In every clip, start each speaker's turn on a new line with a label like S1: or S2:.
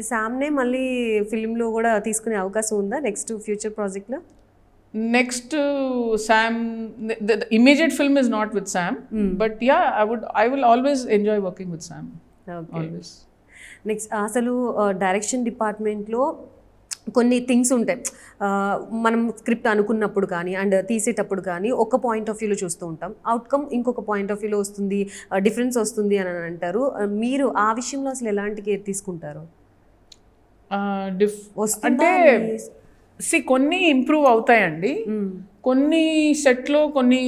S1: శామ్నే మళ్ళీ ఫిల్మ్లో కూడా తీసుకునే అవకాశం ఉందా నెక్స్ట్ ఫ్యూచర్ ప్రాజెక్ట్లో?
S2: Next, Sam, the immediate film is not with Sam, but yeah, I will always enjoy working with Sam.
S1: Okay.
S2: Always.
S1: Next అసలు direction డిపార్ట్మెంట్లో కొన్ని థింగ్స్ ఉంటాయి. మనం స్క్రిప్ట్ అనుకున్నప్పుడు కానీ అండ్ తీసేటప్పుడు కానీ ఒక పాయింట్ ఆఫ్ వ్యూలో చూస్తూ ఉంటాం, అవుట్కమ్ ఇంకొక పాయింట్ ఆఫ్ వ్యూలో వస్తుంది, డిఫరెన్స్ వస్తుంది అని అంటారు. మీరు ఆ విషయంలో అసలు ఎలాంటి కేర్ తీసుకుంటారు?
S2: అంటే కొన్ని ఇంప్రూవ్ అవుతాయండి, కొన్ని సెట్లో కొన్ని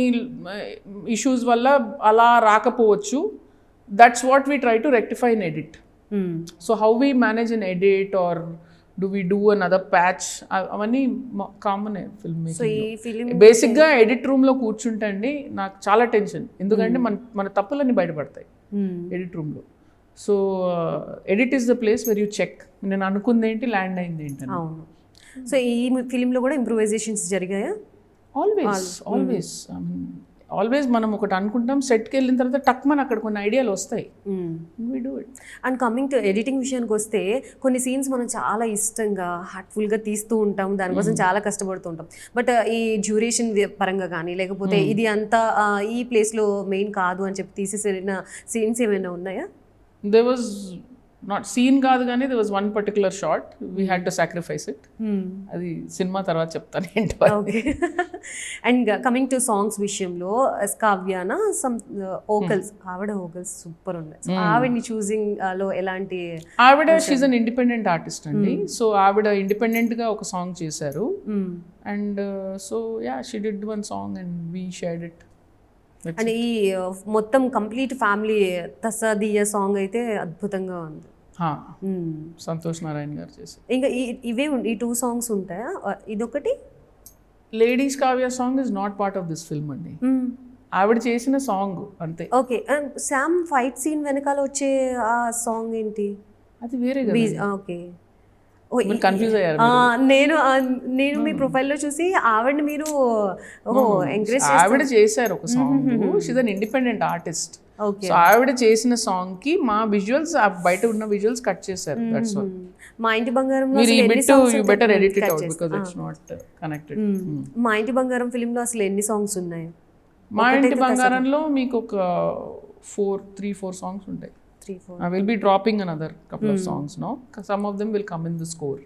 S2: ఇష్యూస్ వల్ల అలా రాకపోవచ్చు. That's what we try to rectify in edit. So how we manage in edit or do we do another patch, అవన్నీ కామన్ ఫిల్మ్ మేకింగ్. బేసిక్గా ఎడిట్ రూమ్లో కూర్చుంటే అండి నాకు చాలా టెన్షన్, ఎందుకంటే మన తప్పులన్నీ బయటపడతాయి ఎడిట్ రూమ్లో. So edit is the place where you check నేను అనుకుంది ఏంటి, ల్యాండ్ అయింది ఏంటి.
S1: అవును. సో ఈ ఫిలింలో కూడా ఇంప్రూవైజేషన్స్ జరిగాయా?
S2: ఆల్వేస్ మనం ఒకటి అనుకుంటాం, సెట్కి వెళ్ళిన తర్వాత టక్ మన అక్కడ కొన్ని ఐడియాలు వస్తాయి, we do it.
S1: And coming to editing విషయానికి వస్తే కొన్ని సీన్స్ మనం చాలా ఇష్టంగా హార్ట్ఫుల్గా తీస్తూ ఉంటాం, దానికోసం చాలా కష్టపడుతూ ఉంటాం. బట్ ఈ డ్యూరేషన్ పరంగా కానీ లేకపోతే ఇది అంతా ఈ ప్లేస్లో మెయిన్ కాదు అని చెప్పి తీసేసిన సీన్స్ ఏమైనా ఉన్నాయా?
S2: దే వాజ్ నాట్ సీన్ కాదు కానీ they was one particular short we had to sacrifice it. అది సినిమా తర్వాత చెప్తాను ఏంటో.
S1: Okay. And coming to songs విషయంలో కావ్యానా ఓకల్స్, ఆవిడ ఓకల్స్ సూపర్ ఉన్నాయి. ఆవిడని చూసింగ్ లో ఎలాంటి?
S2: ఆవిడ షీజ్ అన్ ఇండిపెండెంట్ ఆర్టిస్ట్ అండి. సో ఆవిడ ఇండిపెండెంట్ గా ఒక సాంగ్ చేశారు and so yeah she did one song and we shared it.
S1: And ఈ మొత్తం కంప్లీట్ ఫ్యామిలీ తసదియ సాంగ్ అయితే అద్భుతంగా ఉంది.
S2: సంతోష్ నారాయణ గారు చేశారు.
S1: ఇంకా ఇవే ఈ 2 సాంగ్స్ ఉంటాయా? ఇదొకటి
S2: ladies Kavya song is not part of this film అండి, ఆవిడ చేసిన సాంగ్ అంతే.
S1: Okay. And Sam fight scene వెనకాల వచ్చే ఆ సాంగ్ ఏంటి?
S2: అది వేరే.
S1: ఓకే.
S2: కన్ఫ్యూజ్ అయ్యారు.
S1: నేను మీ ప్రొఫైల్లో చూసి ఆవిడని మీరు ఎంకరేజ్
S2: ఆవిడ చేశారు ఒక song. She's an independent artist. So ఆవిడ చేసిన సాంగ్ కి మా విజువల్స్ బయట ఉన్న విజువల్స్ కట్ చేశారు. That's all.
S1: మా ఇంటి బంగారం
S2: better edit it out because it's not connected.
S1: మా ఇంటి బంగారం ఫిల్మ్ లో అసలు ఎన్ని సాంగ్స్ ఉన్నాయి?
S2: మా ఇంటి బంగారంలో మీకు ఒక 3-4 సాంగ్స్ ఉంటాయి. I will be dropping another couple of songs now. Some of them will come in the score.